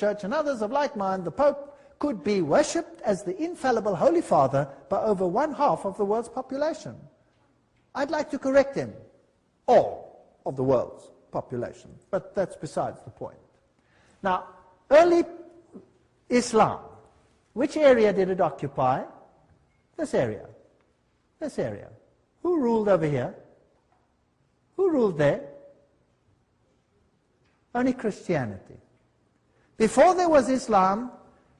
Church and others of like mind, the Pope could be worshipped as the infallible Holy Father by over 1/2 of the world's population. I'd like to correct him. All of the world's population. But that's besides the point. Now, early Islam, which area did it occupy? This area. This area. Who ruled over here? Who ruled there? Only Christianity. Before there was Islam,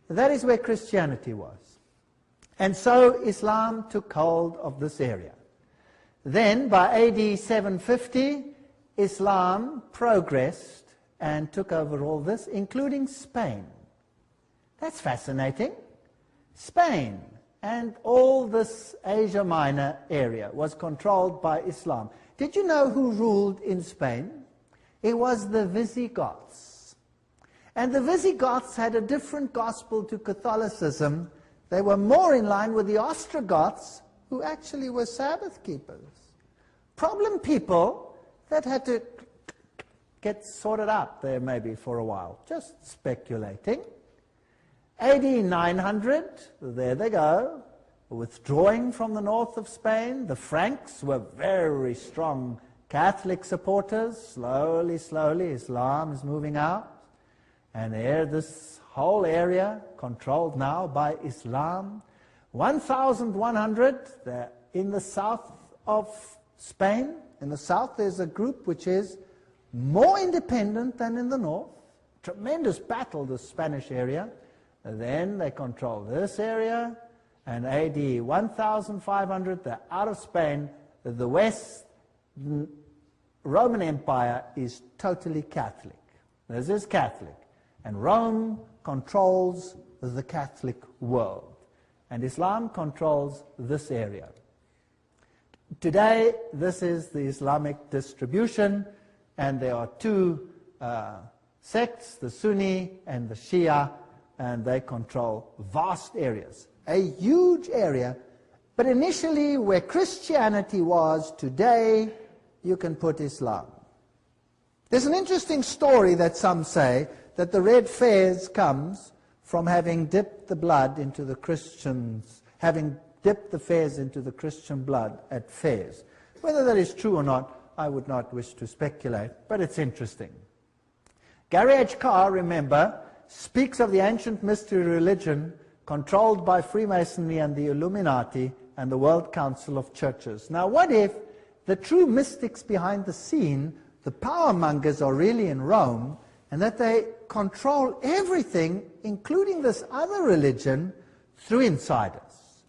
that is where Christianity was. And so Islam took hold of this area. Then, by AD 750, Islam progressed and took over all this, including Spain. That's fascinating. Spain and all this Asia Minor area was controlled by Islam. Did you know who ruled in Spain? It was the Visigoths. And the Visigoths had a different gospel to Catholicism. They were more in line with the Ostrogoths, who actually were Sabbath keepers. Problem people that had to get sorted out there maybe for a while. Just speculating. AD 900, there they go, withdrawing from the north of Spain. The Franks were very strong Catholic supporters. Slowly, slowly, Islam is moving out. And there, this whole area controlled now by Islam. 1100, they're in the south of Spain. In the south, there's a group which is more independent than in the north. Tremendous battle, the Spanish area. And then they control this area. And AD 1500, they're out of Spain. The West Roman Empire is totally Catholic. This is Catholic. And Rome controls the Catholic world. And Islam controls this area. Today, this is the Islamic distribution, and there are two sects, the Sunni and the Shia, and they control vast areas. A huge area, but initially where Christianity was, today you can put Islam. There's an interesting story that some say that the red fez comes from having dipped the blood into the Christians, having dipped the fez into the Christian blood at Fez. Whether that is true or not, I would not wish to speculate, but it's interesting. Gary H. Carr, remember, speaks of the ancient mystery religion controlled by Freemasonry and the Illuminati and the World Council of Churches. Now, what if the true mystics behind the scene, the power mongers, are really in Rome, and that they control everything, including this other religion, through insiders?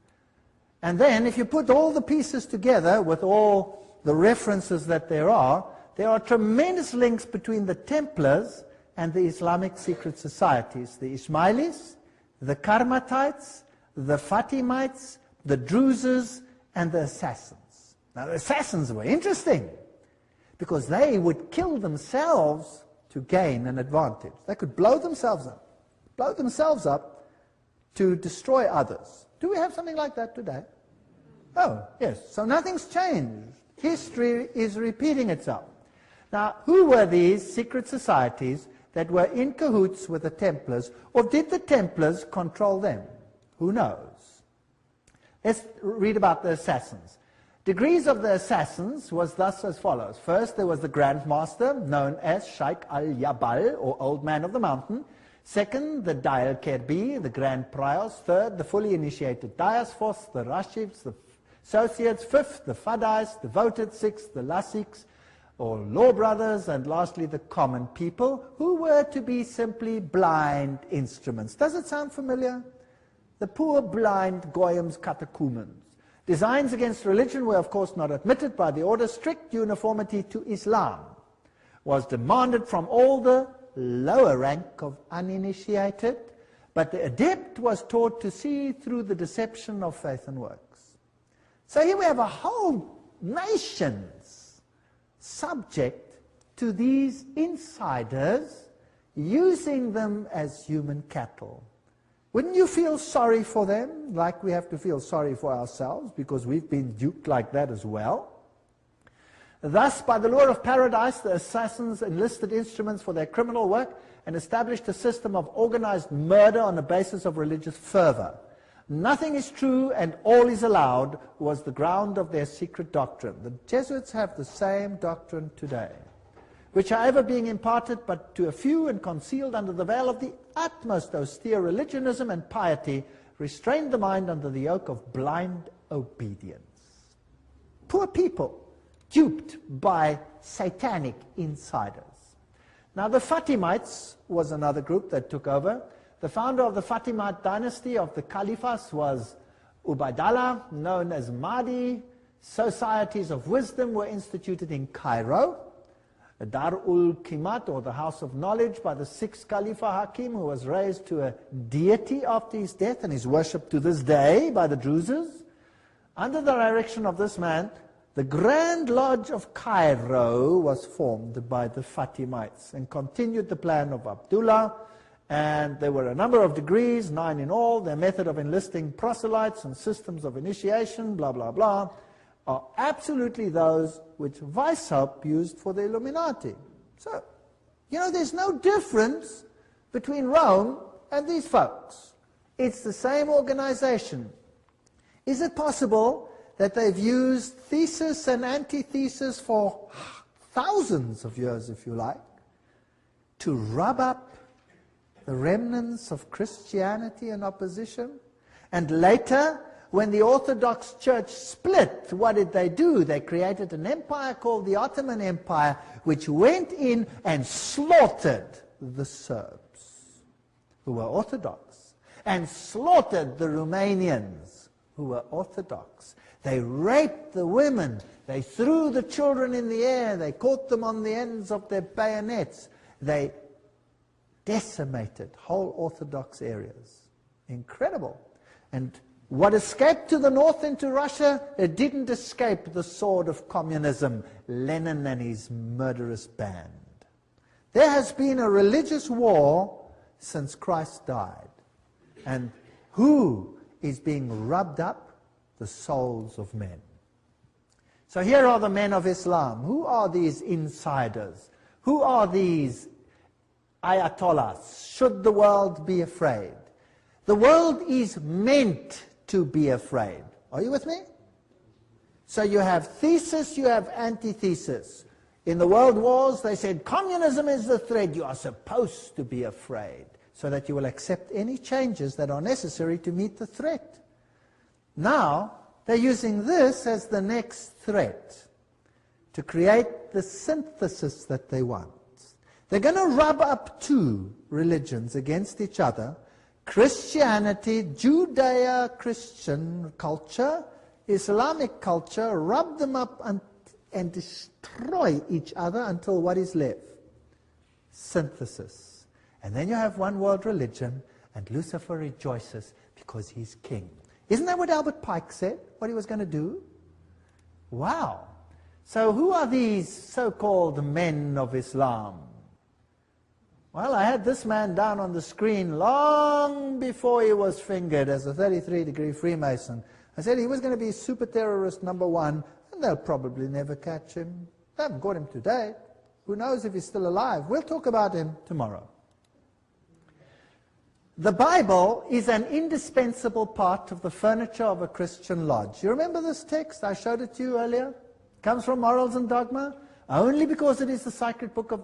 And then, if you put all the pieces together with all the references that there are tremendous links between the Templars and the Islamic secret societies, the Ismailis, the Karmatites, the Fatimites, the Druzes, and the Assassins. Now, the Assassins were interesting, because they would kill themselves to gain an advantage. They could blow themselves up to destroy others. Do we have something like that today? Oh, yes. So nothing's changed. History is repeating itself. Now, who were these secret societies that were in cahoots with the Templars, or did the Templars control them? Who knows? Let's read about the assassins. Degrees of the assassins was thus as follows. First, there was the Grand Master, known as Sheikh al-Yabal, or Old Man of the Mountain. Second, the Dial Kerbi, the Grand Priors. Third, the fully initiated Dias. Fourth, the Rashifs, the Associates. Fifth, the Fadais, devoted. Sixth, the Lasiks, or Law Brothers. And lastly, the common people, who were to be simply blind instruments. Does it sound familiar? The poor blind Goyim's catechumens. Designs against religion were, of course, not admitted by the order. Strict uniformity to Islam was demanded from all the lower rank of uninitiated, but the adept was taught to see through the deception of faith and works. So here we have a whole nation's subject to these insiders, using them as human cattle. Wouldn't you feel sorry for them, like we have to feel sorry for ourselves, because we've been duped like that as well? Thus, by the lure of paradise, the assassins enlisted instruments for their criminal work and established a system of organized murder on the basis of religious fervor. Nothing is true and all is allowed was the ground of their secret doctrine. The Jesuits have the same doctrine today, which, however, being imparted but to a few and concealed under the veil of the utmost austere religionism and piety, restrained the mind under the yoke of blind obedience. Poor people, duped by satanic insiders. Now, the Fatimites was another group that took over. The founder of the Fatimite dynasty of the Caliphs was Ubaydallah, known as Mahdi. Societies of wisdom were instituted in Cairo. Dar-ul-Qimat, or the House of Knowledge, by the sixth Khalifa Hakim, who was raised to a deity after his death and is worshipped to this day by the Druzes. Under the direction of this man, the Grand Lodge of Cairo was formed by the Fatimites and continued the plan of Abdullah. And there were a number of degrees, 9 in all. Their method of enlisting proselytes and systems of initiation, blah, blah, blah, are absolutely those which Weishaupt used for the Illuminati. So, there's no difference between Rome and these folks. It's the same organization. Is it possible that they've used thesis and antithesis for thousands of years, if you like, to rub up the remnants of Christianity and opposition? And later, when the Orthodox Church split, what did they do? They created an empire called the Ottoman Empire, which went in and slaughtered the Serbs, who were Orthodox, and slaughtered the Romanians, who were Orthodox. They raped the women. They threw the children in the air. They caught them on the ends of their bayonets. They decimated whole Orthodox areas. Incredible. And what escaped to the north into Russia, it didn't escape the sword of communism, Lenin and his murderous band. There has been a religious war since Christ died. And who is being rubbed up? The souls of men. So here are the men of Islam. Who are these insiders? Who are these ayatollahs? Should the world be afraid? The world is meant to be afraid. Are you with me? So you have thesis, you have antithesis. In the world wars, they said, communism is the threat. You are supposed to be afraid, so that you will accept any changes that are necessary to meet the threat. Now, they're using this as the next threat to create the synthesis that they want. They're going to rub up two religions against each other: Christianity, Judeo-Christian culture, Islamic culture, rub them up and destroy each other until what is left? Synthesis. And then you have one world religion, and Lucifer rejoices because he's king. Isn't that what Albert Pike said, what he was going to do? Wow. So who are these so-called men of Islam? Well, I had this man down on the screen long before he was fingered as a 33-degree Freemason. I said he was going to be super terrorist number one, and they'll probably never catch him. They haven't got him today. Who knows if he's still alive? We'll talk about him tomorrow. The Bible is an indispensable part of the furniture of a Christian lodge. You remember this text? I showed it to you earlier. It comes from Morals and Dogma. Only because it is the sacred book of